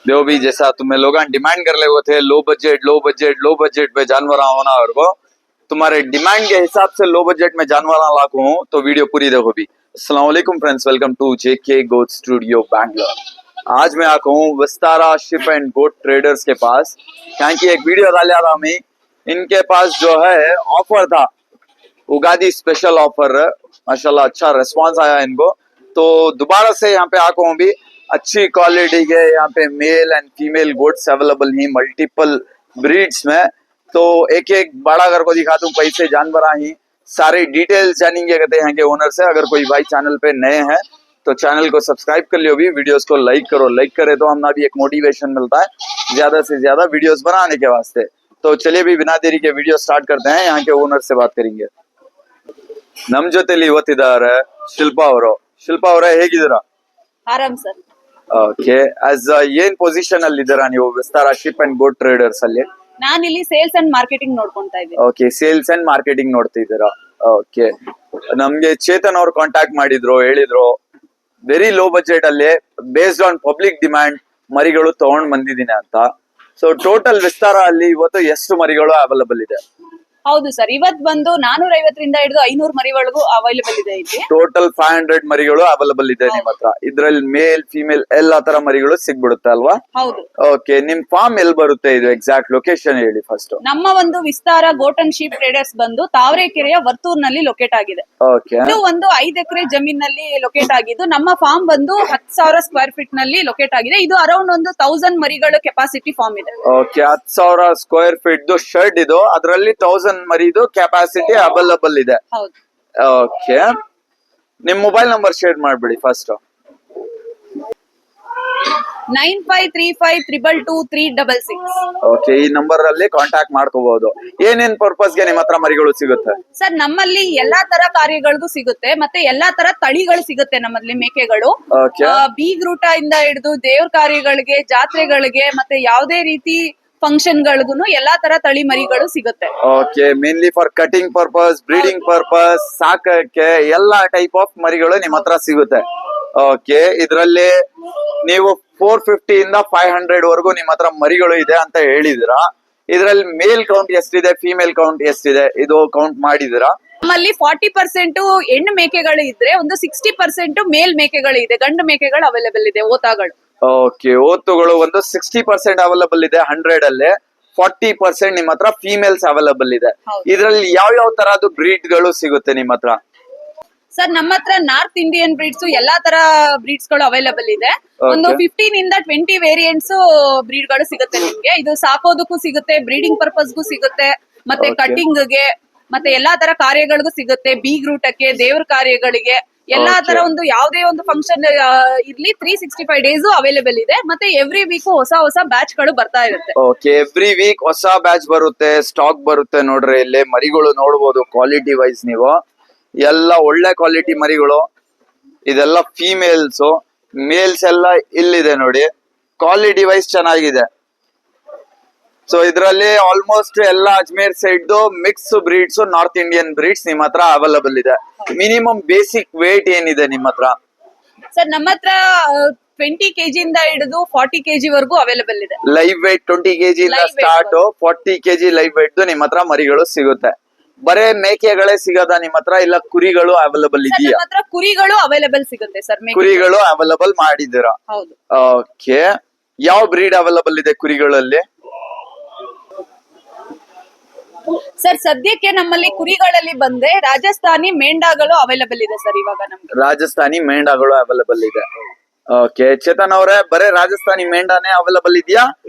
जो भी जैसा तुम्हें लोग डिमांड कर रहे थे, लो बजट पे जानवर होना को तुम्हारे डिमांड के हिसाब से लो बजट में जानवर लाखू हूँ, तो वीडियो पूरी देखो भी। अस्सलाम वालेकुम friends, welcome to JK goat studio Bangalore. आज मैं आका हूँ Vistara sheep and goat traders के पास, यहाँ की एक वीडियो डाला था मैं। इनके पास जो है ऑफर था, उगादी स्पेशल ऑफर, माशाल्लाह अच्छा रिस्पांस आया इनको, तो दोबारा से यहाँ पे आका हूँ भी। अच्छी क्वालिटी के यहाँ पे male and female goats available he multiple breeds में, तो एक एक बड़ा घर को दिखा दूं कैसे जानवर ही सारे डिटेल्स जानेंगे कहते हैं यहाँ के ओनर से। अगर कोई भाई चैनल पे नए हैं तो चैनल को सब्सक्राइब कर लियो भी, वीडियोस को लाइक करो, लाइक करे तो हमें भी एक मोटिवेशन मिलता है ज्यादा से ज्यादा वीडियोस बनाने के वास्ते। तो चलिए भी बिना देरी के वीडियो स्टार्ट करते हैं, यहाँ के ओनर से बात करेंगे। नम ಜೊತೆಲಿ ಇವತ್ತಿದ್ದಾರೆ ಶಿಲ್ಪಾ ಅವರು। ಶಿಲ್ಪಾ ಅವರೇ ಹೇಗಿದ್ದೀರಾ? ಆರಾಮ್ ಸರ್. ಓಕೆ, ಆಸ್ ಏನ್ ಪೊಸಿಷನ್ ಅಲ್ಲಿ ಇದ್ದೀರಾ ನೀವು ವಿಸ್ತಾರ ಶಿಪ್ ಅಂಡ್ ಗೋಟ್ ಟ್ರೇಡರ್ಸ್ ಅಲ್ಲಿ? ನಾನು ಇಲ್ಲಿ ಸೇಲ್ಸ್ ಅಂಡ್ ಮಾರ್ಕೆಟಿಂಗ್ ನೋಡ್ಕೊಂತಾ ಇದ್ದೀನಿ. ಓಕೆ, ಸೇಲ್ಸ್ ಅಂಡ್ ಮಾರ್ಕೆಟಿಂಗ್ ನೋಡ್ತಿದ್ದೀರಾ? ಓಕೆ, ನಮ್ಗೆ ಚೇತನ್ ಅವ್ರು ಕಾಂಟ್ಯಾಕ್ಟ್ ಮಾಡಿದ್ರು, ಹೇಳಿದ್ರು ವೆರಿ ಲೋ ಬಜೆಟ್ ಅಲ್ಲಿ ಬೇಸ್ಡ್ ಆನ್ ಪಬ್ಲಿಕ್ ಡಿಮ್ಯಾಂಡ್ ಮರಿಗಳು ತಗೊಂಡ್ ಬಂದಿದ್ದೀನಿ ಅಂತ. ಸೊ ಟೋಟಲ್ ವಿಸ್ತಾರ ಅಲ್ಲಿ ಇವತ್ತು ಎಷ್ಟು ಮರಿಗಳು ಅವೈಲಬಲ್ ಇದೆ? ಹೌದು ಸರ್, ಇವತ್ ಬಂದು 450ರಿಂದ ಹಿಡಿದು 500 ಮರಿವರೆಗೂ ಅವೈಲೇಬಲ್ ಇದೆ ಇಲ್ಲಿ. ಟೋಟಲ್ 500 ಮರಿಗಳು ಅವೈಲಬಲ್ ಇದೆ ನಿಮ್ಮ ಹತ್ರ. ಇದ್ರಲ್ಲಿ ಮೇಲ್ ಫಿಮೇಲ್ ಎಲ್ಲಾ ತರ ಮರಿಗಳು ಸಿಗ್ಬಿಡುತ್ತೆ ಅಲ್ವಾ? ಹೌದು. ಓಕೆ, ನಿಮ್ ಫಾರ್ಮ್ ಎಲ್ಲಿ ಬರುತ್ತೆ? ಇದು ಎಕ್ಸಾಕ್ಟ್ ಲೊಕೇಶನ್ ಹೇಳಿ ಫಸ್ಟ್. ನಮ್ಮ ಒಂದು ವಿಸ್ತಾರ ಗೋಟ್ ಅಂಡ್ ಶೀಪ್ ಟ್ರೇಡರ್ಸ್ ಬಂದು ತಾವರೆಕೆರೆಯ ವರ್ತೂರ್ನಲ್ಲಿ ಲೊಕೇಟ್ ಆಗಿದೆ. ಓಕೆ, ಇದು ಒಂದು 5 ಎಕರೆ ಜಮೀನಲ್ಲಿ ಲೊಕೇಟ್ ಆಗಿದ್ದು, ನಮ್ಮ ಫಾರ್ಮ್ ಬಂದು 10,000 ಸ್ಕ್ವೇರ್ ಫೀಟ್ ನಲ್ಲಿ ಲೊಕೇಟ್ ಆಗಿದೆ. ಇದು ಅರೌಂಡ್ ಒಂದು 1000 ಮರಿಗಳು ಕೆಪಾಸಿಟಿ ಫಾರ್ಮ್ ಇದೆ. ಓಕೆ, 10,000 ಸ್ಕ್ವೇರ್ ಫೀಟ್ ಶೆಡ್ ಇದು, ಅದರಲ್ಲಿ 1000 ಮರಿದು ಕೆಪಾಸಿಟಿ ಅವೈಲಬಲ್ ಇದೆ. ಹೌದು. ಓಕೆ, ನಿಮ್ ಮೊಬೈಲ್ ನಂಬರ್ ಶೇರ್ ಮಾಡ್ಬಿಡಿ ಫಸ್ಟ್. 9535222366. ಓಕೆ, ಈ ನಂಬರ್ ಅಲ್ಲಿ ಕಾಂಟ್ಯಾಕ್ಟ್ ಮಾಡ್ಕೋಬಹುದು. ಏನೇನ್ ಪರ್ಪಸ್ ಗೆ ನಿಮ್ ಹತ್ರ ಮರಿಗಳು ಸಿಗುತ್ತೆ? ಸರ್, ನಮ್ಮಲ್ಲಿ ಎಲ್ಲಾ ತರ ಕಾರ್ಯಗಳಿಗೂ ಸಿಗುತ್ತೆ, ಮತ್ತೆ ಎಲ್ಲಾ ತರ ತಳಿಗಳು ಸಿಗುತ್ತೆ ನಮ್ಮಲ್ಲಿ ಮೇಕೆಗಳು. ಓಕೆ, ಬೀಗ್ ರೂಟ ಇಂದ ಹಿಡಿದು ದೇವ್ರ ಕಾರ್ಯಗಳಿಗೆ, ಜಾತ್ರೆಗಳಿಗೆ, ಮತ್ತೆ ಯಾವುದೇ ರೀತಿ ಫಂಕ್ಷನ್ ಗಳಿಗೂ ಎಲ್ಲಾ ತರ ತಳಿ ಮರಿಗಳು ಸಿಗುತ್ತೆ. Okay, mainly for cutting purpose, breeding purpose, ಸಾಕಕ್ಕೆ ಎಲ್ಲಾ ಟೈಪ್ ಆಫ್ ಮರಿಗಳು ನಿಮ್ ಹತ್ರ ಸಿಗುತ್ತೆ. ಓಕೆ, ಇದ್ರಲ್ಲಿ ನೀವು 450 ಇಂದ 500 ವರೆಗೂ ನಿಮ್ ಹತ್ರ ಮರಿಗಳು ಇದೆ ಅಂತ ಹೇಳಿದಿರಾ. ಇದ್ರಲ್ಲಿ ಮೇಲ್ ಕೌಂಟ್ ಎಷ್ಟಿದೆ, ಫಿಮೇಲ್ ಕೌಂಟ್ ಎಷ್ಟಿದೆ, ಇದು ಕೌಂಟ್ ಮಾಡಿದಿರಾ? ನಮ್ಮಲ್ಲಿ 40% ಹೆಣ್ಣು ಮೇಕೆಗಳು ಇದ್ರೆ, ಒಂದು 60% ಮೇಲ್ ಮೇಕೆಗಳು ಇದೆ, ಗಂಡು ಮೇಕೆಗಳು ಅವೈಲೇಬಲ್ ಇದೆ, ಓತಾಗಳು. ಓಕೆ, ಓತುಗಳು ಒಂದು 60% ಅವೈಲಬಲ್ ಇದೆ 100 ಅಲ್ಲಿ, 40% ನಿಮ್ ಹತ್ರ ಫಿಮೇಲ್ಸ್ ಅವೈಲಬಲ್ ಇದೆ. ಇದ್ರಲ್ಲಿ ಯಾವ ಯಾವ ತರದ್ದು ಬ್ರೀಡ್ ಗಳು ಸಿಗುತ್ತೆ ನಿಮ್ ಹತ್ರ? ಸರ್, ನಮ್ಮ ಹತ್ರ ನಾರ್ತ್ ಇಂಡಿಯನ್ ಬ್ರೀಡ್ಸ್ ಎಲ್ಲಾ ತರ ಬ್ರೀಡ್ಸ್ ಗಳು ಅವೈಲೇಬಲ್ ಇದೆ. ಒಂದು 15 ಇಂದ 20 ವೇರಿಯಂಟ್ಸ್ ಬ್ರೀಡ್ ಗಳು ಸಿಗುತ್ತೆ ನಿಮ್ಗೆ. ಇದು ಸಾಕೋದಕ್ಕೂ ಸಿಗುತ್ತೆ, ಬ್ರೀಡಿಂಗ್ ಪರ್ಪಸ್ಗೂ ಸಿಗುತ್ತೆ, ಮತ್ತೆ ಕಟಿಂಗ್ ಗೆ, ಮತ್ತೆ ಎಲ್ಲಾ ತರ ಕಾರ್ಯಗಳಿಗೂ ಸಿಗುತ್ತೆ. ಬೀಗ್ ರೂಟಕ್ಕೆ, ದೇವ್ರ ಕಾರ್ಯಗಳಿಗೆ, ಎಲ್ಲಾ ತರ ಒಂದು ಯಾವುದೇ ಒಂದು ಫಂಕ್ಷನ್ ಇರ್ಲಿ 365 ಡೇಸ್ ಅವೈಲೇಬಲ್ ಇದೆ. ಮತ್ತೆ ಎವ್ರಿ ವೀಕ್ ಹೊಸ ಹೊಸ ಬ್ಯಾಚ್ ಗಳು ಬರ್ತಾ ಇರುತ್ತೆ. ಓಕೆ, ಎವ್ರಿ ವೀಕ್ ಹೊಸ ಬ್ಯಾಚ್ ಬರುತ್ತೆ, ಸ್ಟಾಕ್ ಬರುತ್ತೆ. ನೋಡ್ರಿ ಇಲ್ಲಿ ಮರಿಗಳು ನೋಡ್ಬೋದು ಕ್ವಾಲಿಟಿ ವೈಸ್, ನೀವು ಎಲ್ಲ ಒಳ್ಳೆ ಕ್ವಾಲಿಟಿ ಮರಿಗಳು. ಇದೆಲ್ಲ ಫಿಮೇಲ್ಸ್, ಮೇಲ್ಸ್ ಎಲ್ಲ ಇಲ್ಲಿದೆ ನೋಡಿ, ಕ್ವಾಲಿಟಿ ವೈಸ್ ಚೆನ್ನಾಗಿದೆ. ಸೊ ಇದ್ರಲ್ಲಿ ಆಲ್ಮೋಸ್ಟ್ ಎಲ್ಲ Ajmer side mix breeds, north Indian breeds ನಿಮ್ ಹತ್ರ ಅವೈಲಬಲ್ ಇದೆ. ಮಿನಿಮಮ್ ಬೇಸಿಕ್ ವೇಟ್ ಏನಿದೆ ನಿಮ್ ಹತ್ರ? ಸರ್, ನಮ್ಮ ಹತ್ರ 20 kg ಇಂದ ಹಿಡಿದು 40 kg ವರೆಗೂ ಅವೈಲೇಬಲ್ ಇದೆ. ಲೈವ್ ವೇಟ್ 20 kg ಇಂದ ಸ್ಟಾರ್ಟ್ 40 kg ಲೈವ್ ವೇಟ್ ನಿಮ್ ಹತ್ರ ಮರಿಗಳು ಸಿಗುತ್ತೆ. ಬರೇ ಮೇಕೆಗಳೇ ಸಿಗದ ನಿಮ್ ಹತ್ರ, ಇಲ್ಲ ಕುರಿಗಳು ಅವೈಲಬಲ್ ಇದೆಯಾ? ನಮ್ಮ ಹತ್ರ ಕುರಿಗಳು ಅವೈಲೇಬಲ್ ಸಿಗುತ್ತೆ ಸರ್. ಕುರಿಗಳು ಅವೈಲಬಲ್ ಮಾಡಿದ್ದೀರಾ? ಹೌದು. ಓಕೆ, ಯಾವ ಬ್ರೀಡ್ ಅವೈಲಬಲ್ ಇದೆ ಕುರಿಗಳಲ್ಲಿ? ಸರ್, ಸದ್ಯಕ್ಕೆ ನಮ್ಮಲ್ಲಿ ಕುರಿಗಳಲ್ಲಿ ಬಂದ್ರೆ ರಾಜಸ್ಥಾನಿ ಮೇಂಢಾಗಳು ಅವೈಲೇಬಲ್ ಇದೆ ಸರ್ ಇವಾಗ ನಮ್ಗೆ. ರಾಜಸ್ಥಾನಿ ಮೇಂಢಾಗಳು ಅವೈಲಬಲ್ ಇದೆ. ಓಕೆ, ಚೇತನ್ ಅವರೇ, ಬರೇ ರಾಜಸ್ಥಾನಿ ಮೇಂಢಾನೇ ಅವೈಲಬಲ್ ಇದೆಯಾ?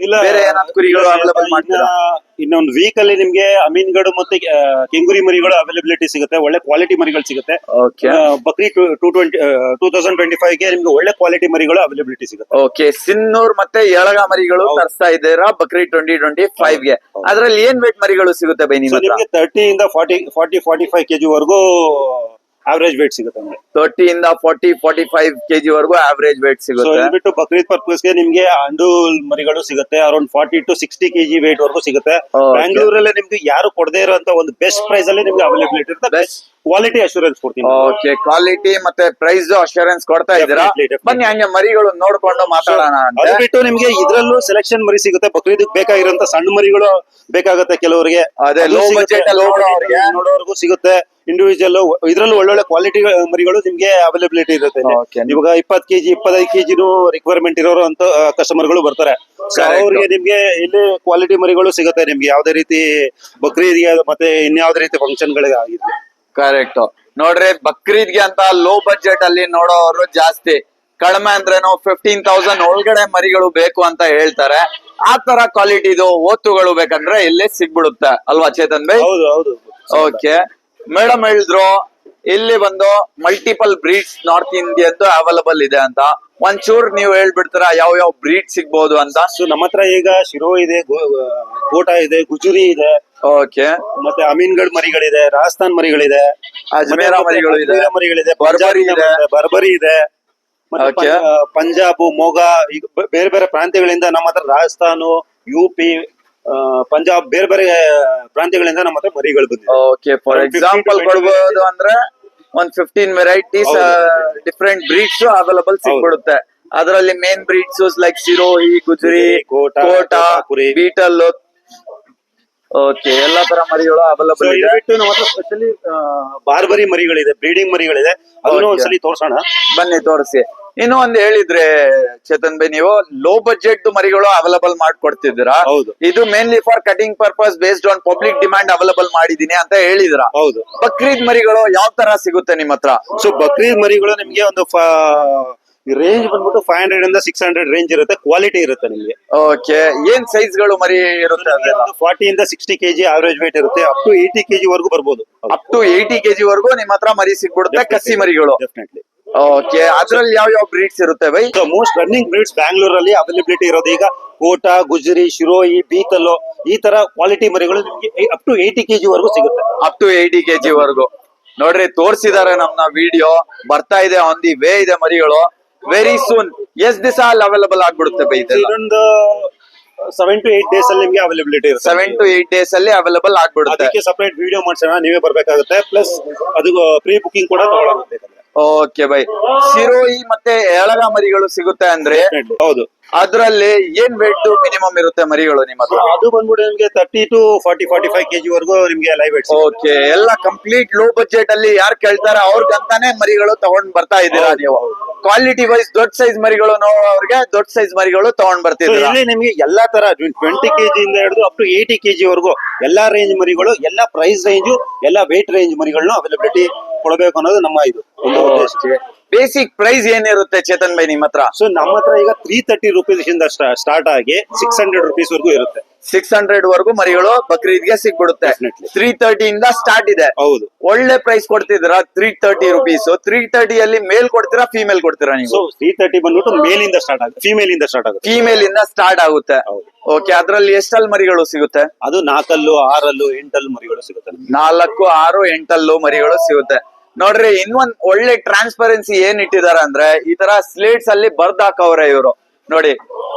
ಬೇರೆ ಏನಾದ್ರು ಕುರಿಗಳು ಅವೈಲಬಲ್ ಮಾಡ್ತೀರಾ? ಇನ್ನೊಂದು ವೀಕ್ ಅಲ್ಲಿ ನಿಮ್ಗೆ ಅಮೀನ್ಗಢ ಮತ್ತೆ ಕೆಂಗುರಿ ಮರಿಗಳು ಅವೈಲಬಿಲಿಟಿ ಸಿಗುತ್ತೆ, ಒಳ್ಳೆ ಕ್ವಾಲಿಟಿ ಮರಿಗಳು ಸಿಗುತ್ತೆ. ಓಕೆ, ಬಕ್ರಿ 2025 ಗೆ ನಿಮ್ಗೆ ಒಳ್ಳೆ ಕ್ವಾಲಿಟಿ ಮರಿಗಳು ಅವೈಲಬಿಲಿಟಿ ಸಿಗುತ್ತೆ. ಓಕೆ, ಸಿನ್ನೂರ್ ಮತ್ತೆ ಎಳಗ ಮರಿಗಳು ತರಿಸ್ತಾ ಇದ್ದೀರಾ ಬಕ್ರಿ 2025 ಗೆ. ಅದ್ರಲ್ಲಿ ಏನ್ ವೇಟ್ ಮರಿಗಳು ಸಿಗುತ್ತೆ ಬೈ ನಿಮ್ಮ ಹತ್ರ? ನಿಮ್ಗೆ 30 ಇಂದ 45 kg ವರೆಗೂ ಆವರೇಜ್ ವೇಟ್ ಸಿಗುತ್ತೆ. 30 ಇಂದ 45 kg ವರೆಗೂ ಆವರೇಜ್ ವೇಟ್ ಸಿಗುತ್ತೆ. ಬಿಟ್ಟು ಬಕ್ರೀದ್ ಪರ್ಪಸ್ ಗೆ ನಿಮ್ಗೆ ಅಂಡೂಲ್ ಮರಿಗಳು ಸಿಗುತ್ತೆ, ಅರೌಂಡ್ 40 to 60 kg ವೇಟ್ ವರೆಗೂ ಸಿಗುತ್ತೆ. ಬ್ಯಾಂಗ್ಳೂರಲ್ಲಿ ನಿಮ್ಗೆ ಯಾರು ಕೊಡದೇ ಇರುವಂತ ಒಂದು ಬೆಸ್ಟ್ ಪ್ರೈಸ್ ಅಲ್ಲಿ ನಿಮ್ಗೆ ಅವೈಲಬಿಲಿಟಿ ಇರುತ್ತೆ. ಕ್ವಾಲಿಟಿ ಅಶ್ಯೂರೆನ್ಸ್ ಕೊಡ್ತೀನಿ. ಓಕೆ, ಕ್ವಾಲಿಟಿ ಮತ್ತೆ ಪ್ರೈಸ್ ಅಶ್ಯೂರೆನ್ಸ್ ಕೊಡ್ತಾ ಇದ್ದೀರಾ. Definitely, definitely. ಬನ್ನಿ ಹಂಗೆ ಮರಿಗಳು ನೋಡ್ಕೊಂಡು ಮಾತಾಡೋಣ ಅದು ಅಂತ. ಬಿಟ್ಟು ನಿಮ್ಗೆ ಇದ್ರಲ್ಲೂ ಸೆಲೆಕ್ಷನ್ ಮರಿ ಸಿಗುತ್ತೆ. ಬಕ್ರೀದ್ ಬೇಕಾಗಿರೋಂತ ಸಣ್ಣ ಮರಿಗಳು ಬೇಕಾಗುತ್ತೆ ಕೆಲವರಿಗೆ. ಅದೇ ಅದು low ಸಿಗುತ್ತೆ. budget ಅಲ್ಲಿ Low budget ನೋಡೋರ್ಗೆ. ಅಲ್ಲಿ ನೋಡೋರ್ಗೂ ಸಿಗುತ್ತೆ. ಇಂಡಿವಿಜುವಲ್ ಇದ್ರಲ್ಲೂ ಒಳ್ಳೊಳ್ಳೆ ಕ್ವಾಲಿಟಿ ಮರಿಗಳು ನಿಮ್ಗೆ ಅವೈಲಬಿಲಿಟಿ ಇರುತ್ತೆ ಇಲ್ಲಿ. Okay. ಇವಾಗ 20 ಕೆಜಿ 25 ಕೆಜಿನೂ ರಿಕ್ವೈರ್ಮೆಂಟ್ ಇರೋರು ಅಂತ ಕಸ್ಟಮರ್ಗಳು ಬರ್ತಾರೆ. So Correct. ಅವ್ರಿಗೆ ನಿಮ್ಗೆ ಇಲ್ಲಿ ಕ್ವಾಲಿಟಿ ಮರಿಗಳು ಸಿಗುತ್ತೆ ನಿಮ್ಗೆ ಯಾವ್ದೇ ರೀತಿ ಬಕ್ರೀದ್ಗೆ ಮತ್ತೆ ಇನ್ಯಾವ್ದೇ ರೀತಿ ಫಂಕ್ಷನ್ ಗಳಿಗೆ ಆಗಿರ್ಲಿ. ಕರೆಕ್ಟ್. ನೋಡ್ರಿ, ಬಕ್ರೀದ್ಗೆ ಅಂತ ಲೋ ಬಜೆಟ್ ಅಲ್ಲಿ ನೋಡೋರು ಜಾಸ್ತಿ. ಕಡಿಮೆ ಅಂದ್ರೇನು 15,000 ಒಳಗಡೆ ಮರಿಗಳು ಬೇಕು ಅಂತ ಹೇಳ್ತಾರೆ. ಆ ತರ ಕ್ವಾಲಿಟಿದು ಓತುಗಳು ಬೇಕಂದ್ರೆ ಇಲ್ಲಿ ಸಿಗ್ಬಿಡುತ್ತೆ ಅಲ್ವಾ ಚೇತನ್ ಬೈ? ಹೌದು ಹೌದು. ಓಕೆ, ಮೇಡಮ್ ಹೇಳಿದ್ರು ಇಲ್ಲಿ ಬಂದು multiple breeds north Indian available ಇದೆ ಅಂತ. ಒಂಚೂರ್ ನೀವು ಹೇಳ್ಬಿಡ್ತೀರಾ ಯಾವ ಯಾವ ಬ್ರೀಡ್ ಸಿಗ್ಬಹುದು ಅಂತ? ಸೊ ನಮ್ಮ ಹತ್ರ ಈಗ ಶಿರೋ ಇದೆ, ಕೋಟಾ ಇದೆ, ಗುಜರಿ ಇದೆ, ಓಕೆ, ಮತ್ತೆ ಅಮೀನ್ಗಢ್ ಮರಿಗಳಿದೆ, ರಾಜಸ್ಥಾನ್ ಮರಿಗಳಿದೆ, ಅಜ್ಮೇರ ಮತ್ತೆ ಮರಿಗಳು ಇದೆ, ಅಜ್ಮೇರ ಮರಿಗಳಿದೆ, ಬರ್ಬರಿ ಇದೆ. ಬರ್ಬರಿ ಇದೆ, ಮತ್ತೆ Okay. ಪಂಜಾಬ್, ಮೊಗ, ಈಗ ಬೇರೆ ಬೇರೆ ಪ್ರಾಂತ್ಯಗಳಿಂದ ನಮ್ಮ ಹತ್ರ ರಾಜಸ್ಥಾನ್, ಯುಪಿ, ಪಂಜಾಬ್ ಬೇರೆ ಬೇರೆ ಪ್ರಾಂತ್ಯಗಳಿಂದ ನಮ್ಮ ಹತ್ರ ಮರಿಗಳು ಬಂದಿದೆ. ಓಕೆ, ಫಾರ್ ಒಂದು 15 to ಎಕ್ಸಾಂಪಲ್ 20 ಕೊಡ್ಬೋದು ಅಂದ್ರೆ ಒಂದ್ 15 ವೆರೈಟೀಸ್ ಡಿಫ್ರೆಂಟ್ ಬ್ರೀಡ್ಸ್ ಅವೈಲಬಲ್ ಸಿಗ್ಬಿಡುತ್ತೆ. ಅದರಲ್ಲಿ main breeds like Sirohi, Gujari, Kota, Kota, Kotapuri. Beetal. Okay, ಎಲ್ಲಾ ತರ ಮರಿಗಳು So, ಅವೈಲಬಲ್ ಇದು ಇದೆ. ಬಿಟ್ಟು ನಮ್ಮ ಹತ್ರ ಸ್ಪೆಷಲಿ ಬಾರ್ಬರಿ ಮರಿಗಳಿದೆ, ಬ್ರೀಡಿಂಗ್ ಮರಿಗಳಿದೆ. ಅದನ್ನು Okay. ಒಂದ್ಸಲಿ ತೋರ್ಸೋಣ. ಬನ್ನಿ ತೋರಿಸಿ. ಇನ್ನು ಒಂದ್ ಹೇಳಿದ್ರೆ ಚೇತನ್ ಬೈ, ನೀವು ಲೋ ಬಜೆಟ್ ಮರಿಗಳು ಅವೈಲಬಲ್ ಮಾಡ್ಕೊಡ್ತಿದ್ದೀರಾ. ಹೌದು ಇದು mainly for cutting purpose based on public demand available ಮಾಡಿದೀನಿ ಅಂತ ಹೇಳಿದ್ರ. ಹೌದು. ಬಕ್ರೀದ್ ಮರಿಗಳು ಯಾವ ತರ ಸಿಗುತ್ತೆ ನಿಮ್ ಹತ್ರ? ಸೊ ಬಕ್ರೀದ್ ಮರಿಗಳು ನಿಮ್ಗೆ ಒಂದು ರೇಂಜ್ ಬಂದ್ಬಿಟ್ಟು 500 ಇಂದ 600 ರೇಂಜ್ ಇರುತ್ತೆ. ಕ್ವಾಲಿಟಿ ಇರುತ್ತೆ ನಿಮ್ಗೆ. ಓಕೆ, ಏನ್ ಸೈಜ್ ಗಳು ಮರಿ ಇರುತ್ತೆ? ಅದೆಲ್ಲ 40 ಇಂದ 60 ಕೆಜಿ ಆವರೇಜ್ ವೇಟ್ ಇರುತ್ತೆ. ಅಪ್ ಟು 80 ಕೆಜಿ ವರೆಗೂ ಬರ್ಬೋದು. ಅಪ್ ಟು 80 ಕೆಜಿ ವರೆಗೂ ನಿಮ್ ಹತ್ರ ಮರಿ ಸಿಗ್ಬಿಡುತ್ತೆ, ಕಸಿ ಮರಿಗಳು. ಡೆಫಿನೆಟ್ಲಿ. ಓಕೆ, ಅದ್ರಲ್ಲಿ ಯಾವ ಯಾವ ಬ್ರೀಡ್ಸ್ ಇರುತ್ತೆ ಬೈ? ಸೊ ಮೋಸ್ಟ್ ರನ್ನಿಂಗ್ ಬ್ರೀಡ್ಸ್ ಬ್ಯಾಂಗ್ಳೂರಲ್ಲಿ ಅವೈಲಬಿಲಿಟಿ ಇರೋದು ಈಗ ಕೋಟಾ, ಗುಜರಿ, ಶಿರೋಯಿ, ಬೀತಲ್, ಈ ತರ ಕ್ವಾಲಿಟಿ ಮರಿಗಳು ನಿಮ್ಗೆ ಅಪ್ ಟು 80 ಕೆಜಿ ವರೆಗೂ ಸಿಗುತ್ತೆ. ಅಪ್ ಟು 80 ಕೆಜಿ ವರೆಗೂ. ನೋಡ್ರಿ, ತೋರ್ಸಿದಾರೆ ನಮ್ನ ವಿಡಿಯೋ ಬರ್ತಾ ಇದೆ, ಆನ್ ದಿ ವೇ ಇದೆ ಮರಿಗಳು. ವೆರಿ ಸೂನ್ ಎಷ್ಟ್ ದಿವಸ ಅಲ್ಲಿ ಅವೈಲಬಲ್ ಆಗ್ಬಿಡುತ್ತೆ ಬೈ? ಇದೊಂದು 7 to 8 ಡೇಸ್ ಅಲ್ಲಿ ನಿಮ್ಗೆ ಅವೈಲಬಿಲಿಟಿ ಇರುತ್ತೆ. 7 to 8 ಡೇಸ್ ಅಲ್ಲಿ ಅವೈಲಬಲ್ ಆಗ್ಬಿಡುತ್ತೆ. ಅದಕ್ಕೆ ಸಪರೇಟ್ ವಿಡಿಯೋ ಮಾಡ್ಸೋಣ, ನೀವೇ ಬರ್ಬೇಕಾಗುತ್ತೆ. ಪ್ಲಸ್ ಅದು ಪ್ರೀ ಬುಕಿಂಗ್ ಕೂಡ ತಗೊಳ್ಳೋಣ. ಓಕೆ ಬೈ, ಸಿರೋಯಿ ಮತ್ತೆ ಎಳಗ ಮರಿಗಳು ಸಿಗುತ್ತೆ ಅಂದ್ರೆ ಹೌದು. ಅದ್ರಲ್ಲಿ ಏನ್ ವೇಟ್ ಮಿನಿಮಮ್ ಇರುತ್ತೆ ಮರಿಗಳು ನಿಮ್ಮ ಹತ್ರ? ಅದು ಬಂದ್ಬಿಟ್ಟು ನಿಮ್ಗೆ 30 to 45 ಕೆಜಿ ವರೆಗೂ ನಿಮ್ಗೆ ಲೈವ್ ವೇಟ್. ಓಕೆ, ಎಲ್ಲ ಕಂಪ್ಲೀಟ್ ಲೋ ಬಜೆಟ್ ಅಲ್ಲಿ ಯಾರು ಕೇಳ್ತಾರೆ ಅವ್ರಿಗಂತಾನೆ ಮರಿಗಳು ತಗೊಂಡ್ ಬರ್ತಾ ಇದ್ದೀರಾ ನೀವು. ಕ್ವಾಲಿಟಿ ವೈಸ್ ದೊಡ್ಡ ಸೈಜ್ ಮರಿಗಳು ನೋಡೋರ್ಗೆ ದೊಡ್ಡ ಸೈಜ್ ಮರಿಗಳು ತಗೊಂಡ್ ಬರ್ತಿದ್ದೀರಾ. ಇಲ್ಲಿ ನಿಮ್ಗೆ ಎಲ್ಲಾ ತರ 20 ಕೆಜಿ ಇಂದ ಹಿಡಿದು ಅಪ್ ಟು 80 ಕೆಜಿ ವರೆಗೂ ಎಲ್ಲಾ ರೇಂಜ್ ಮರಿಗಳು, ಎಲ್ಲಾ ಪ್ರೈಸ್ ರೇಂಜ್, ಎಲ್ಲಾ ವೇಟ್ ರೇಂಜ್ ಮರಿಗಳನ್ನ ಅವೈಲಬಿಲಿಟಿ ಕೊಡಬೇಕು ಅನ್ನೋದು ನಮ್ಮ ಇದು ಒಂದು ಉದ್ದೇಶ. ಬೇಸಿಕ್ ಪ್ರೈಸ್ ಏನಿರುತ್ತೆ ಚೇತನ್ ಬೈ ನಿಮ್ ಹತ್ರ? ಸೊ ನಮ್ಮ ಹತ್ರ ಈಗ 330 rupees ಇಂದ ಸ್ಟಾರ್ಟ್ ಆಗಿ 600 rupees ವರೆಗೂ ಇರುತ್ತೆ. 600 ವರೆಗೂ ಮರಿಗಳು ಬಕ್ರೀದ್ಗೆ ಸಿಗ್ಬಿಡುತ್ತೆ. Definitely. 330 ಇಂದ ಸ್ಟಾರ್ಟ್ ಇದೆ. ಹೌದು. ಒಳ್ಳೆ ಪ್ರೈಸ್ ಕೊಡ್ತಿದ್ದೀರಾ 330 ರುಪೀಸ್. 330 ಅಲ್ಲಿ ಮೇಲ್ ಕೊಡ್ತೀರಾ ಫೀಮೇಲ್ ಕೊಡ್ತೀರಾ ಸೊ ನೀವು? 330 ಬಂದ್ಬಿಟ್ಟು ಮೇಲ್ ಇಂದ ಸ್ಟಾರ್ಟ್ ಆಗುತ್ತೆ, ಫಿಮೇಲ್ ಇಂದ ಸ್ಟಾರ್ಟ್ ಆಗುತ್ತೆ. ಫೀಮೇಲ್ ಇಂದ ಸ್ಟಾರ್ಟ್ ಆಗುತ್ತೆ. ಹೌದು. ಓಕೆ, ಅದ್ರಲ್ಲಿ ಎಷ್ಟಲ್ ಮರಿಗಳು ಸಿಗುತ್ತೆ? ಅದು 4 6 8 ಮರಿಗಳು ಸಿಗುತ್ತೆ. 4 6 8 ಮರಿಗಳು ಸಿಗುತ್ತೆ. ನೋಡ್ರಿ, ಇನ್ನೊಂದ್ ಒಳ್ಳೆ ಟ್ರಾನ್ಸ್ಪರೆನ್ಸಿ ಏನ್ ಇಟ್ಟಿದಾರ ಅಂದ್ರೆ ಈ ತರ ಸ್ಲೇಟ್ಸ್ ಅಲ್ಲಿ ಬರ್ದ್ ಹಾಕವ್ರೆ ಇವರು ನೋಡಿ.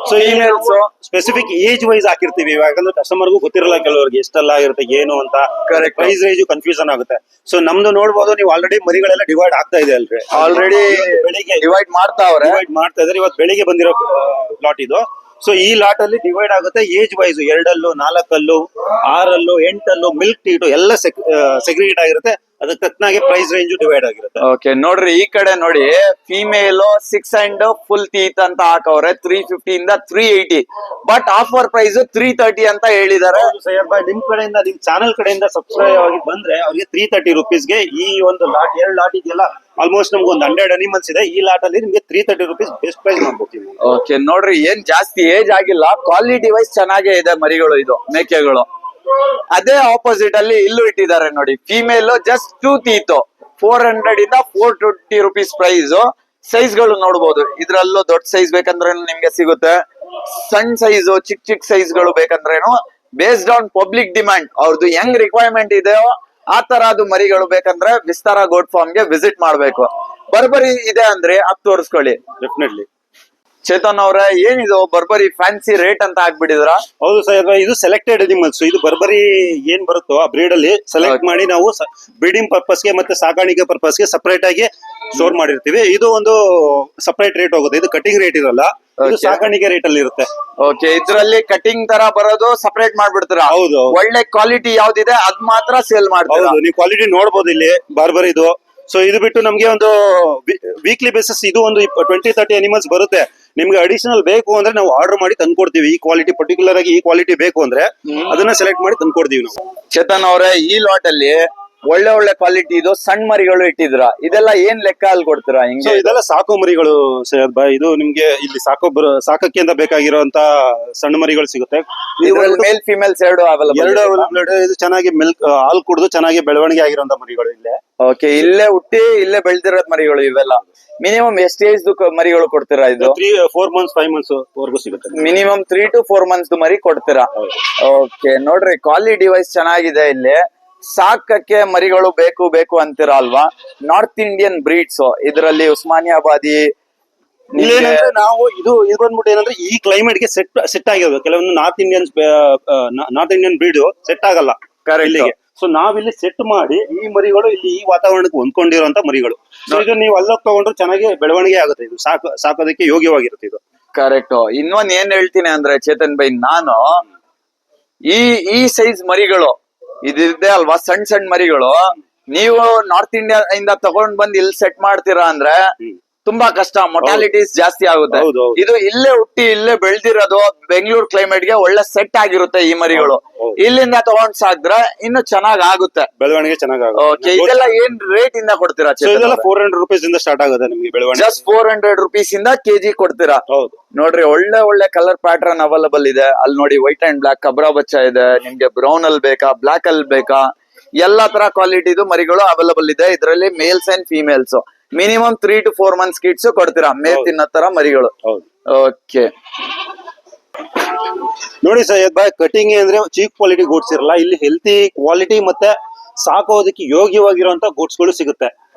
So females specific age wise ಹಾಕಿರ್ತೀವಿ, ಯಾಕಂದ್ರೆ ಕಸ್ಟಮರ್ಗೂ ಗೊತ್ತಿರಲ್ಲ ಕೆಲವರಿಗೆ ಎಷ್ಟೆಲ್ಲ ಇರುತ್ತೆ ಏನು ಅಂತ. Correct. ಪ್ರೈಸ್ ರೇಂಜ್ ಕನ್ಫ್ಯೂಷನ್ ಆಗುತ್ತೆ. ಸೊ ನಮ್ದು ನೋಡ್ಬೋದು ನೀವು, ಆಲ್ರೆಡಿ ಮರಿಗಳೆಲ್ಲ ಡಿವೈಡ್ ಆಗ್ತಾ ಇದೆ ಅಲ್ರಿ. ಆಲ್ರೆಡಿ ಬೆಳಿಗ್ಗೆ ಡಿವೈಡ್ ಮಾಡ್ತಾವ್ರೆ. ಡಿವೈಡ್ ಮಾಡ್ತಾ ಇದಾರೆ. ಇವತ್ತು ಬೆಳಿಗ್ಗೆ ಬಂದಿರೋ ಲಾಟ್ ಇದು. ಸೊ ಈ ಲಾಟ್ ಅಲ್ಲಿ ಡಿವೈಡ್ ಆಗುತ್ತೆ ಏಜ್ ವೈಸ್. 2 4 6 8 ಮಿಲ್ಕ್ ಟೀಟು ಎಲ್ಲ ಸೆಗ್ರಿಗೇಟ್ ಆಗಿರುತ್ತೆ. ಅದಕ್ಕೆ ತಕ್ಕನಾಗೆ ಪ್ರೈಸ್ ರೇಂಜ್ ಡಿವೈಡ್ ಆಗಿರುತ್ತೆ. ಓಕೆ, ನೋಡ್ರಿ ಈ ಕಡೆ ನೋಡಿ, ಫಿಮೇಲ್ 6 and ಫುಲ್ ಟೀತ್ ಅಂತ ಹಾಕವ್ರೆ 350 ಇಂದ 380. ಬಟ್ ಆಫರ್ ಪ್ರೈಸ್ 330 ಅಂತ ಹೇಳಿದಾರೆ. ಸೈಯದ್ ಬಾಯ್, ನಿಮ್ ಕಡೆಯಿಂದ, ನಿಮ್ ಚಾನಲ್ ಕಡೆಯಿಂದ ಸಬ್ಸ್ಕ್ರೈಬ್ ಆಗಿ ಬಂದ್ರೆ ಅವ್ರಿಗೆ 330 rupeesಗೆ ಈ ಒಂದು ಲಾಟ್ 2 ಲಾಟ್ ಇದೆಯಲ್ಲ, ಆಲ್ಮೋಸ್ಟ್ ನಮ್ಗೆ ಒಂದು 100 ಅನಿಮಲ್ಸ್ ಇದೆ. ಈ ಲಾಟ್ ಅಲ್ಲಿ ನಿಮ್ಗೆ 330 rupees ಬೆಸ್ಟ್ ಪ್ರೈಸ್ ಮಾಡ್ಕೊಡ್ತೀವಿ. ಓಕೆ, ನೋಡ್ರಿ ಏನ್ ಜಾಸ್ತಿ ಏಜ್ ಆಗಿಲ್ಲ, ಕ್ವಾಲಿಟಿ ವೈಸ್ ಚೆನ್ನಾಗೇ ಇದೆ ಮರಿಗಳು. ಇದು ಮೇಕೆಗಳು. ಅದೇ ಆಪೋಸಿಟ್ ಅಲ್ಲಿ ಇಲ್ಲೂ ಇಟ್ಟಿದ್ದಾರೆ ನೋಡಿ, ಫಿಮೇಲ್ ಜಸ್ಟ್ 2 teeth 400 ಇಂದ 420 rupees ಪ್ರೈಸ್. ಸೈಜ್ ಗಳು ನೋಡಬಹುದು. ಇದ್ರಲ್ಲೂ ದೊಡ್ಡ ಸೈಜ್ ಬೇಕಂದ್ರೆ ನಿಮ್ಗೆ ಸಿಗುತ್ತೆ, ಸಣ್ಣ ಸೈಜ್, ಚಿಕ್ಕ ಸೈಜ್ ಗಳು ಬೇಕಂದ್ರೇನು ಬೇಸ್ಡ್ ಆನ್ ಪಬ್ಲಿಕ್ ಡಿಮ್ಯಾಂಡ್, ಅವ್ರದ್ದು ಹೆಂಗ್ ರಿಕ್ವೈರ್ಮೆಂಟ್ ಇದೆಯೋ ಆ ತರ ಅದು ಮರಿಗಳು ಬೇಕಂದ್ರೆ ವಿಸ್ತಾರ ಗೋಟ್ ಫಾರ್ಮ್ ಗೆ ವಿಸಿಟ್ ಮಾಡ್ಬೇಕು. ಬರ್ಬರಿ ಇದೆ ಅಂದ್ರೆ ಅದು ತೋರಿಸ್ಕೊಳ್ಳಿ. ಡೆಫಿನೆಟ್ಲಿ. ಚೇತನ್ ಅವ್ರೆ, ಏನಿದು ಬರ್ಬರಿ ಫ್ಯಾನ್ಸಿ ರೇಟ್ ಅಂತ ಹಾಕ್ಬಿಟ್ಟಿದ್ರ? ಹೌದು ಸರ್, ಇದು ಸೆಲೆಕ್ಟೆಡ್ ಅನಿಮಲ್ಸ್. ಇದು ಬರ್ಬರಿ ಏನ್ ಬರುತ್ತೋ ಆ ಬ್ರೀಡ್ ಅಲ್ಲಿ ಸೆಲೆಕ್ಟ್ ಮಾಡಿ ನಾವು ಬ್ರೀಡಿಂಗ್ ಪರ್ಪಸ್ಗೆ ಮತ್ತೆ ಸಾಕಾಣಿಕೆ ಪರ್ಪಸ್ಗೆ ಸಪರೇಟ್ ಆಗಿ ಸ್ಟೋರ್ ಮಾಡಿರ್ತೀವಿ. ಇದು ಒಂದು ಸಪರೇಟ್ ರೇಟ್ ಹೋಗುತ್ತೆ. ಇದು ಕಟಿಂಗ್ ರೇಟ್ ಇರಲ್ಲ, ಇದು Okay. ಸಾಕಾಣಿಕೆ ರೇಟ್ ಅಲ್ಲಿ ಇರುತ್ತೆ. ಓಕೆ, ಇದ್ರಲ್ಲಿ ಕಟಿಂಗ್ ತರ ಬರೋದು ಸಪರೇಟ್ ಮಾಡ್ಬಿಡ್ತೀರಾ? ಹೌದು. ಒಳ್ಳೆ ಕ್ವಾಲಿಟಿ ಯಾವ್ದಿದೆ ಅದ್ ಮಾತ್ರ ಸೇಲ್ ಮಾಡ್ತೀರಾ? ಹೌದು, ನೀವು ಕ್ವಾಲಿಟಿ ನೋಡ್ಬೋದು ಇಲ್ಲಿ ಬಾರ್ಬರಿದು. ಸೊ ಇದು ಬಿಟ್ಟು ನಮ್ಗೆ ಒಂದು ವೀಕ್ಲಿ ಬೇಸಿಸ್ ಇದು ಒಂದು 20-30 ಅನಿಮಲ್ಸ್ ಬರುತ್ತೆ. ನಿಮ್ಗೆ ಅಡಿಷನಲ್ ಬೇಕು ಅಂದ್ರೆ ನಾವು ಆರ್ಡರ್ ಮಾಡಿ ತಂದ್ಕೊಡ್ತೀವಿ. ಈ ಕ್ವಾಲಿಟಿ ಪರ್ಟಿಕ್ಯುಲರ್ ಆಗಿ ಈ ಕ್ವಾಲಿಟಿ ಬೇಕು ಅಂದ್ರೆ ಅದನ್ನ ಸೆಲೆಕ್ಟ್ ಮಾಡಿ ತಂದ್ಕೊಡ್ತೀವಿ ನಾವು. ಚೇತನ್ ಅವ್ರೆ, ಈ ಲಾಟ್ ಅಲ್ಲಿ ಒಳ್ಳೆ ಒಳ್ಳೆ ಕ್ವಾಲಿಟಿ ಇದು ಸಣ್ಣ ಮರಿಗಳು ಇಟ್ಟಿದ್ರ, ಇದೆಲ್ಲ ಏನ್ ಲೆಕ್ಕ ಅಲ್ಲಿ ಕೊಡ್ತೀರಾ? ಸೊ ಹಿಂಗೆ ಇದೆಲ್ಲ ಸಾಕೋ ಮರಿಗಳು ಸೈಯದ್ ಭಾಯ್. ಇದು ನಿಮ್ಗೆ ಇಲ್ಲಿ ಸಾಕಕ್ಕೆ ಅಂತ ಬೇಕಾಗಿರುವಂತ ಸಣ್ಣ ಮರಿಗಳು ಸಿಗುತ್ತೆ. ಮೇಲ್ ಫಿಮೇಲ್ಸ್ ಎರಡು ಅವೈಲಬಲ್? ಎರಡು ಅವೈಲಬಲ್. ಇದು ಚೆನ್ನಾಗಿ ಮಿಲ್ಕ್ ಹಾಲು ಕುಡಿದು ಚೆನ್ನಾಗಿ ಬೆಳವಣಿಗೆ ಆಗಿರುವಂತ ಮರಿಗಳು ಇಲ್ಲೇ. ಓಕೆ, ಇಲ್ಲೇ ಹುಟ್ಟಿ ಇಲ್ಲೇ ಬೆಳ್ದಿರೋದ್ ಮರಿಗಳು ಇವೆಲ್ಲ. ಮಿನಿಮಮ್ ಎಷ್ಟು ಏಜ್ ಮರಿಗಳು ಕೊಡ್ತೀರಾ ಇದು? 3-4 months 5 months ವರೆಗೂ ಸಿಗುತ್ತೆ. ಮಿನಿಮಮ್ 3 to 4 months ಮರಿ ಕೊಡ್ತೀರಾ? ಓಕೆ, ನೋಡ್ರಿ ಕ್ವಾಲಿಟಿ ವೈಸ್ ಚೆನ್ನಾಗಿದೆ. ಇಲ್ಲಿ ಸಾಕಕ್ಕೆ ಮರಿಗಳು ಬೇಕು ಬೇಕು ಅಂತೀರಾ ಅಲ್ವಾ? ನಾರ್ತ್ ಇಂಡಿಯನ್ ಬ್ರೀಡ್ಸ್ ಇದರಲ್ಲಿ ಉಸ್ಮಾನಿಯಾಬಾದಿ. ಇಲ್ಲೇನಂದ್ರೆ ನಾವು ಇದು ಬಂದ್ಬಿಟ್ಟು ಏನಂದ್ರೆ ಈ ಕ್ಲೈಮೇಟ್ ಗೆ ಸೆಟ್ ಆಗಿರೋದು. ಕೆಲವೊಂದು ನಾರ್ತ್ ಇಂಡಿಯನ್ ಬ್ರೀಡ್ ಸೆಟ್ ಆಗಲ್ಲ ಇಲ್ಲಿಗೆ. ಸೊ ನಾವಿಲ್ಲಿ ಸೆಟ್ ಮಾಡಿ ಈ ಮರಿಗಳು ಇಲ್ಲಿ ಈ ವಾತಾವರಣಕ್ಕೆ ಹೊಂದ್ಕೊಂಡಿರುವಂತ ಮರಿಗಳು. ಸೊ ಇದು ನೀವು ಅಲ್ಲೋಗಿ ತಗೊಂಡ್ರೆ ಚೆನ್ನಾಗಿ ಬೆಳವಣಿಗೆ ಆಗುತ್ತೆ. ಇದು ಸಾಕೋದಕ್ಕೆ ಯೋಗ್ಯವಾಗಿರುತ್ತೆ ಇದು. ಕರೆಕ್ಟ್. ಇನ್ನೊಂದ್ ಏನ್ ಹೇಳ್ತೀನಿ ಅಂದ್ರೆ ಚೇತನ್ ಬೈ, ನಾನು ಈ ಸೈಜ್ ಮರಿಗಳು ಇದಿದೆ ಅಲ್ವಾ, ಸಣ್ಣ ಸಣ್ಣ ಮರಿಗಳು ನೀವು ನಾರ್ತ್ ಇಂಡಿಯಾ ಇಂದ ತಗೊಂಡ್ ಬಂದ್ ಇಲ್ಲಿ ಸೆಟ್ ಮಾಡ್ತೀರಾ ಅಂದ್ರೆ ತುಂಬಾ ಕಷ್ಟ, ಮೊಟಾಲಿಟೀಸ್ ಜಾಸ್ತಿ ಆಗುತ್ತೆ. ಹೌದು. ಇದು ಇಲ್ಲೇ ಹುಟ್ಟಿ ಇಲ್ಲೇ ಬೆಳ್ದಿರೋದು ಬೆಂಗಳೂರು ಕ್ಲೈಮೇಟ್ ಗೆ ಒಳ್ಳೆ ಸೆಟ್ ಆಗಿರುತ್ತೆ ಈ ಮರಿಗಳು. ಇಲ್ಲಿಂದ ತಗೊಂಡ್ ಸಾಕಿದ್ರೆ ಇನ್ನು ಚೆನ್ನಾಗ್ ಆಗುತ್ತೆ, ಬೆಳವಣಿಗೆ ಚೆನ್ನಾಗಿ. ಓಕೆ, ಇದೆಲ್ಲ ಏನ್ ರೇಟ್ ಇಂದ ಕೊಡ್ತೀರಾ? ಇದೆಲ್ಲ 400 rupees ಇಂದ ಸ್ಟಾರ್ಟ್ ಆಗುತ್ತೆ ನಿಮ್ಗೆ ಬೆಳವಣಿಗೆ. ಜಸ್ಟ್ 400 rupees ಇಂದ ಕೆಜಿ ಕೊಡ್ತೀರಾ? ಹೌದು. ನೋಡ್ರಿ, ಒಳ್ಳೆ ಒಳ್ಳೆ ಕಲರ್ ಪ್ಯಾಟರ್ನ್ ಅವೈಲಬಲ್ ಇದೆ. ಅಲ್ಲಿ ನೋಡಿ, ವೈಟ್ ಅಂಡ್ ಬ್ಲಾಕ್ ಕಬ್ರಾ ಬಚ್ಚ ಇದೆ. ನಿಮ್ಗೆ ಬ್ರೌನ್ ಅಲ್ಲಿ ಬೇಕಾ, ಬ್ಲಾಕ್ ಅಲ್ಲಿ ಬೇಕಾ, ಎಲ್ಲಾ ತರ ಕ್ವಾಲಿಟಿದು ಮರಿಗಳು ಅವೈಲಬಲ್ ಇದೆ. ಇದರಲ್ಲಿ males and females minimum 3 to 4 months kids ಕೊಡ್ತೀರಾ, ಮೇಲ್ ತಿನ್ನೋ ತರ ಮರಿಗಳು. ಓಕೆ, ನೋಡಿ ಸೈಯದ್ ಭಾಯ್, ಕಟಿಂಗ್ ಅಂದ್ರೆ ಚೀಪ್ ಕ್ವಾಲಿಟಿ ಗೋಟ್ಸ್ ಇರಲ್ಲ. ಇಲ್ಲಿ ಹೆಲ್ತಿ ಕ್ವಾಲಿಟಿ ಮತ್ತೆ ಸಾಕೋದಕ್ಕೆ ಯೋಗ್ಯವಾಗಿರುವಂತ ಗೋಟ್ಸ್ ಗಳು ಸಿಗುತ್ತೆ.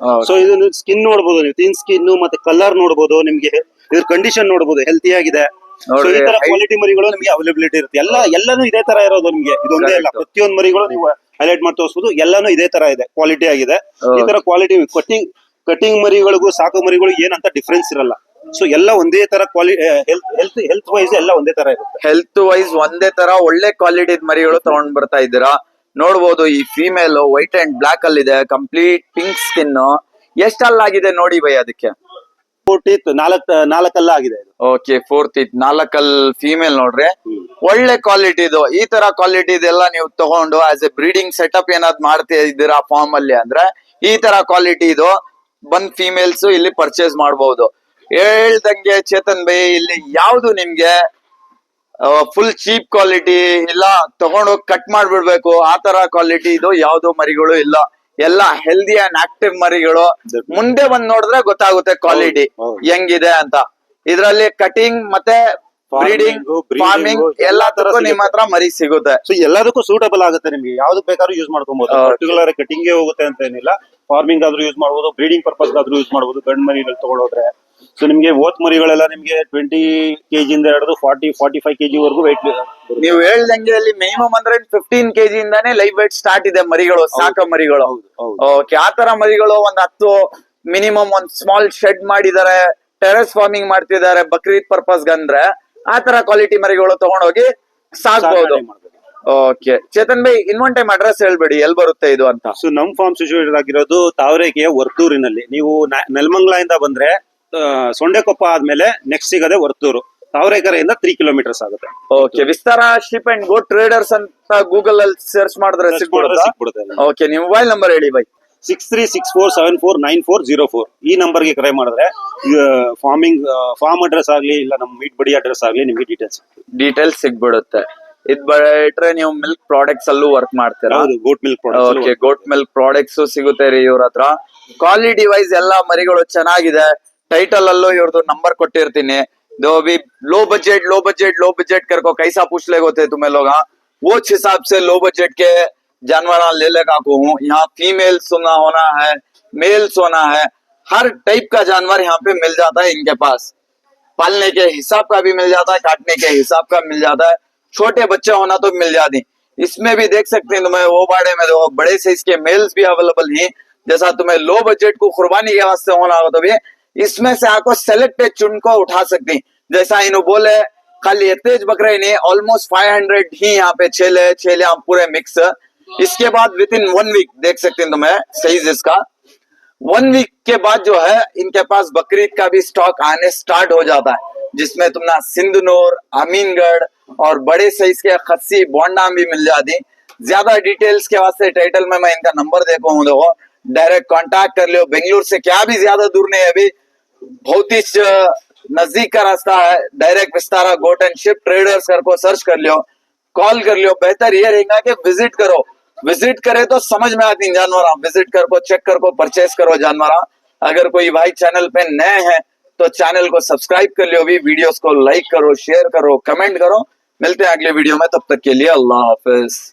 ಸೊ ಇದು ಸ್ಕಿನ್ ನೋಡಬಹುದು ನೀವು, ಥಿನ್ ಸ್ಕಿನ್ ಮತ್ತೆ ಕಲರ್ ನೋಡಬಹುದು. ನಿಮ್ಗೆ ಇದ್ರ ಕಂಡೀಷನ್ ನೋಡಬಹುದು, ಹೆಲ್ತಿ ಆಗಿದೆ. ಸೊ ಈ ತರ ಕ್ವಾಲಿಟಿ ಮರಿಗಳು ನಿಮ್ಗೆ ಅವೈಲಬಿಲಿಟಿ ಇರುತ್ತೆ. ಎಲ್ಲಾನು ಇದೇ ತರ ಇರೋದು ನಿಮ್ಗೆ. ಇದೊಂದೇ ಅಲ್ಲ, ಪ್ರತಿಯೊಂದು ಮರಿಗಳು ನೀವು ಹೈಲೈಟ್ ಮಾಡಿ ತೋರಿಸಬಹುದು. ಎಲ್ಲಾನು ಇದೇ ತರ ಇದೆ, ಕ್ವಾಲಿಟಿ ಆಗಿದೆ. ಈ ತರ ಕ್ವಾಲಿಟಿ ಕಟಿಂಗ್ ಮರಿಗಳಿಗೂ ಸಾಕು ಮರಿಗಳಿಗೂ ಏನಂತ ಡಿಫ್ರೆನ್ಸ್ ಇರಲ್ಲ. ಸೊ ಎಲ್ಲ ಒಂದೇ ತರ ಕ್ವಾಲಿಟಿ, ಹೆಲ್ತ್ ವೈಸ್ ಎಲ್ಲ ಒಂದೇ ತರ ಇರುತ್ತೆ. ಹೆಲ್ತ್ ವೈಸ್ ಒಂದೇ ತರ ಒಳ್ಳೆ ಕ್ವಾಲಿಟಿ ಮರಿಗಳು ತಗೊಂಡ್ ಬರ್ತಾ ಇದ್ದೀರಾ. ನೋಡ್ಬೋದು, ಈ ಫಿಮೇಲ್ ವೈಟ್ ಅಂಡ್ ಬ್ಲಾಕ್ ಅಲ್ಲಿ ಇದೆ, ಕಂಪ್ಲೀಟ್ ಪಿಂಕ್ ಸ್ಕಿನ್. ಎಷ್ಟಲ್ಲಾಗಿದೆ ನೋಡಿ ಬೈ ಅದಕ್ಕೆ? 4 teeth, 4 ಆಗಿದೆ. Okay, 4 teeth 4 female. ನೋಡ್ರಿ, ಒಳ್ಳೆ ಕ್ವಾಲಿಟಿದು. ಈ ತರ ಕ್ವಾಲಿಟಿದೆಲ್ಲ ನೀವು ತಗೊಂಡು ಆಸ್ ಎ ಬ್ರೀಡಿಂಗ್ ಸೆಟಪ್ ಏನಾದ್ ಮಾಡ್ತಾ ಇದ್ದೀರಾ ಫಾರ್ಮ್ ಅಲ್ಲಿ ಅಂದ್ರೆ ಈ ತರ ಕ್ವಾಲಿಟಿ ಇದು ಬಂದ್ ಫಿಮೇಲ್ಸ್ ಇಲ್ಲಿ ಪರ್ಚೇಸ್ ಮಾಡಬಹುದು. ಹೇಳ್ದಂಗೆ ಚೇತನ್ ಬೈ, ಇಲ್ಲಿ ಯಾವ್ದು ನಿಮ್ಗೆ ಫುಲ್ ಚೀಪ್ ಕ್ವಾಲಿಟಿ ಇಲ್ಲ, ತಗೊಂಡೋಗಿ ಕಟ್ ಮಾಡ್ಬಿಡ್ಬೇಕು ಆ ತರ ಕ್ವಾಲಿಟಿ ಇದು ಯಾವ್ದು ಮರಿಗಳು ಇಲ್ಲ. ಎಲ್ಲ ಹೆಲ್ದಿ ಅಂಡ್ ಆಕ್ಟಿವ್ ಮರಿಗಳು. ಮುಂದೆ ಬಂದ್ ನೋಡಿದ್ರೆ ಗೊತ್ತಾಗುತ್ತೆ ಕ್ವಾಲಿಟಿ ಹೆಂಗಿದೆ ಅಂತ. ಇದ್ರಲ್ಲಿ ಕಟಿಂಗ್ ಮತ್ತೆ ಬ್ರೀಡಿಂಗ್, ಫಾರ್ಮಿಂಗ್ ಎಲ್ಲದಕ್ಕೂ ನಿಮ್ಮ ಹತ್ರ ಮರಿ ಸಿಗುತ್ತೆ. ಸೊ ಎಲ್ಲದಕ್ಕೂ ಸೂಟಬಲ್ ಆಗುತ್ತೆ. ನಿಮ್ಗೆ ಯಾವ್ದು ಬೇಕಾದ್ರೂ ಯೂಸ್ ಮಾಡ್ಕೊಬಹುದು. ಪರ್ಟಿಕ್ಯುಲರ್ ಕಟಿಂಗ್ ಹೋಗುತ್ತೆ ಅಂತ ಏನಿಲ್ಲ. ಫಾರ್ಮಿಂಗ್ ಆದ್ರೂ ಯೂಸ್ ಮಾಡಬಹುದು, ಬ್ರೀಡಿಂಗ್ ಪರ್ಪಸ್ ಆದ್ರೂ ಯೂಸ್ ಮಾಡಬಹುದು. ಗಂಡು ಮರಿಗಳು ತಗೊಳೋದ್ರೆ ಸೊ ನಿಮ್ಗೆ ಓತ್ ಮರಿಗಳೆಲ್ಲ ನಿಮ್ಗೆ 20 kg ಇಂದ ಹಿಡಿದು 40-45 kg ವರೆಗೂ weight. ನೀವು ಹೇಳ್ದಂಗೆ ಅಲ್ಲಿ ಮಿನಿಮಮ್ ಅಂದ್ರೆ 15 kg ಇಂದಾನೇ ಲೈವ್ ವೇಟ್ ಸ್ಟಾರ್ಟ್ ಇದೆ ಮರಿಗಳು, ಸಾಕ ಮರಿಗಳು. ಓಕೆ, ಆ ತರ ಮರಿಗಳು ಒಂದ್ 10 ಮಿನಿಮಮ್ ಒಂದ್ ಸ್ಮಾಲ್ ಶೆಡ್ ಮಾಡಿದ್ದಾರೆ, ಟೆರೆಸ್ ಫಾರ್ಮಿಂಗ್ ಮಾಡ್ತಿದ್ದಾರೆ ಬಕ್ರೀದ್ ಪರ್ಪಸ್ ಗಂದ್ರೆ ಆ ತರ ಕ್ವಾಲಿಟಿ ಮರಿಗಳು ತಗೊಂಡೋಗಿ ಸಾಕ್ಬಹುದು. ಓಕೆ ಚೇತನ್ ಬೈ, ಇನ್ನೊಂದ್ ಟೈಮ್ ಅಡ್ರೆಸ್ ಹೇಳ್ಬೇಡಿ, ಎಲ್ಲಿ ಬರುತ್ತೆ ಇದು ಅಂತ. ಸೊ ನಮ್ ಫಾರ್ಮ್ ಸಿಚುವೇಟೆಡ್ ಆಗಿರೋದು ತಾವರೆಕೆರೆ ವರ್ತೂರಿನಲ್ಲಿ. ನೀವು ನೆಲಮಂಗಲ ಇಂದ ಬಂದ್ರೆ ಸೊಂಡೆಕೊಪ್ಪ ಆದ್ಮೇಲೆ ನೆಕ್ಸ್ಟ್ ಸಿಗದೆ ವರ್ತೂರು. ತಾವರೆಕೆರೆಯಿಂದ 3 kilometers ಆಗುತ್ತೆ. Okay, Vistara ship and go traders ಅಂತ ಗೂಗಲ್ ಅಲ್ಲಿ ಸರ್ಚ್ ಮಾಡಿದ್ರೆ ಸಿಕ್ಬಿಡುತ್ತೆ. ಓಕೆ, ನಿಮ್ ಮೊಬೈಲ್ ನಂಬರ್ ಹೇಳಿ ಬೈ. 6364749404 ಈ ನಂಬರ್ಗೆ ಕರೆ ಮಾಡಿದ್ರೆ ಫಾರ್ಮ್ ಅಡ್ರೆಸ್ ಆಗ್ಲಿ ಇಲ್ಲ ನಮ್ಮ ಮೀಟ್ ಬಡಿ ಅಡ್ರೆಸ್ ಆಗ್ಲಿ ನಿಮ್ಗೆ ಡೀಟೇಲ್ಸ್ ಸಿಗ್ಬಿಡುತ್ತೆ. ಇದ್ ಬಿಟ್ರೆ ನೀವು ಮಿಲ್ಕ್ ಪ್ರಾಡಕ್ಟ್ಸ್ ಅಲ್ಲೂ ವರ್ಕ್ ಮಾಡ್ತೀರಾ? Goat milk products. Okay, goat milk products ಸಿಗುತ್ತೆ ರೀ ಇವ್ರ ಹತ್ರ. ಕ್ವಾಲಿಟಿ ವೈಸ್ ಎಲ್ಲಾ ಮರಿಗಳು ಚೆನ್ನಾಗಿದೆ. ಟೈಟಲ್ ಅಲ್ಲೂ ಇವ್ರದ್ದು ನಂಬರ್ ಕೊಟ್ಟಿರ್ತೀನಿ. दो भी लो बजट कर को कैसा पूछ लेगा होते तुम्हें लोग, वो हिसाब से लो बजट के जानवर ले लेगा को हूँ. यहाँ फीमेल सोना होना है, मेल सोना है, हर टाइप का जानवर यहाँ पे मिल जाता है इनके पास. पालने के हिसाब का भी मिल जाता है, काटने के हिसाब का मिल जाता है, छोटे बच्चे होना तो मिल जाती। इसमें भी देख सकते हैं तुम्हें वो बाड़े में देखो बड़े साइज के मेल्स भी अवेलेबल हैं। जैसा तुम्हें लो बजट को कुर्बानी के वास्ते होना हो तो भी इसमें से आपको सेलेक्ट पे चुन को उठा सकती। जैसा इन्हों बोले खाली ये तेज बकरे ही नहीं, ऑलमोस्ट 500 ही यहाँ पे छेले पूरे मिक्स। इसके बाद विद इन 1 वीक देख सकते हैं तुम्हें साइज इसका। 1 वीक के बाद जो है इनके पास बकरीद का भी स्टॉक आने स्टार्ट हो जाता है, जिसमें तुमना सिंधनूर, अमीनगढ़ और बड़े साइज के खस्सी बोंडा भी मिल जाती। ज्यादा डिटेल्स के वास्ते टाइटल में मैं इनका नंबर देखो, डायरेक्ट कांटेक्ट कर लियो। बेंगलुरु से क्या भी ज्यादा दूर नहीं है, अभी बहुत ही नजदीक का रास्ता है। Direct Vistara goat and sheep traders कर को सर्च कर लियो, कॉल कर लियो। बेहतर ये रहेगा कि विजिट करो, विजिट करे तो समझ में आती जानवर। विजिट कर को चेक कर को परचेस करो जानवर। अगर कोई भाई चैनल पे नए हैं तो चैनल को सब्सक्राइब कर लियो भी, वीडियोस को लाइक करो, शेयर करो, कमेंट करो। मिलते हैं अगले वीडियो में, तब तक के लिए अल्लाह हाफिज।